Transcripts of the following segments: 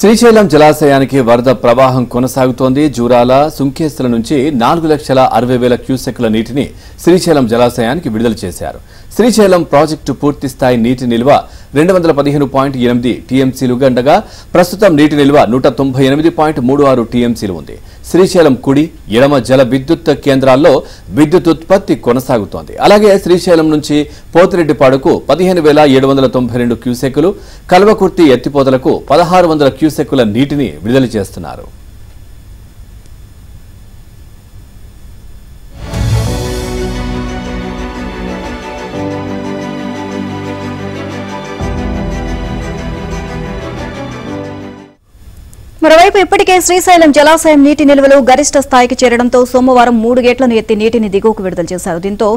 శ్రీశైలం జలాశయానికి వరద ప్రవాహం కొనసాగుతోంది. జూరాల సుంకేశ్వర నుంచి 4,60,000 క్యూసెక్కుల నీటిని శ్రీశైలం జలాశయానికి విడుదల చేశారు. శ్రీశైలం ప్రాజెక్టు పూర్తి స్థాయి నీటి నిల్వ 215.8 టీఎంసీలుగా ఉండగా ప్రస్తుతం నీటి నిల్వ 198.36 టీఎంసీలు ఉంది. శ్రీశైలం కుడి, ఎడమ జల విద్యుత్ కేంద్రాల్లో విద్యుత్ ఉత్పత్తి కొనసాగుతోంది. అలాగే శ్రీశైలం నుంచి పోతిరెడ్డిపాడుకు 15,792 క్యూసెక్కులు, కల్వకుర్తి ఎత్తిపోతలకు 1,600 క్యూసెక్కుల నీటిని విడుదల చేస్తున్నారు. మరోవైపు ఇప్పటికే శ్రీశైలం జలాశయం నీటి నిల్వలు గరిష్ట స్థాయికి చేరడంతో సోమవారం 3 గేట్లను ఎత్తి నీటిని దిగువకు విడుదల చేశారు. దీంతో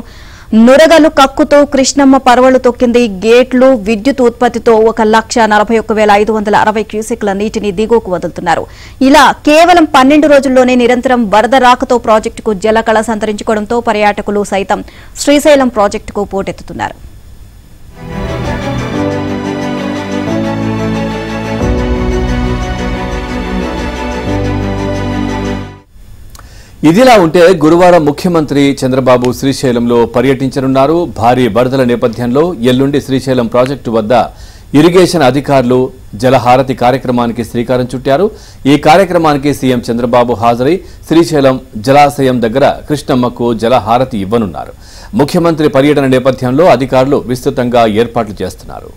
నురగలు కక్కుతూ కృష్ణమ్మ పరవళ్లు తొక్కింది. గేట్లు విద్యుత్ ఉత్పత్తితో 1,41,560 క్యూసెక్ల నీటిని దిగువకు వదులుతున్నారు. ఇలా కేవలం 12 రోజుల్లోనే నిరంతరం వరద రాకతో ప్రాజెక్టుకు జలకళ సంతరించుకోవడంతో పర్యాటకులు సైతం శ్రీశైలం ప్రాజెక్టుకు పోటెత్తుతున్నారు. ఇదిలా ఉంటే గురువారం ముఖ్యమంత్రి చంద్రబాబు శ్రీశైలంలో పర్యటించనున్నారు. భారీ వరదల నేపథ్యంలో ఎల్లుండి శ్రీశైలం ప్రాజెక్టు వద్ద ఇరిగేషన్ అధికారులు జలహారతి కార్యక్రమానికి శ్రీకారం చుట్టారు. ఈ కార్యక్రమానికి సీఎం చంద్రబాబు హాజరై శ్రీశైలం జలాశయం దగ్గర కృష్ణమ్మకు జలహారతి ఇవ్వనున్నారు. ముఖ్యమంత్రి పర్యటన నేపథ్యంలో అధికారులు విస్తృతంగా ఏర్పాట్లు చేస్తున్నారు.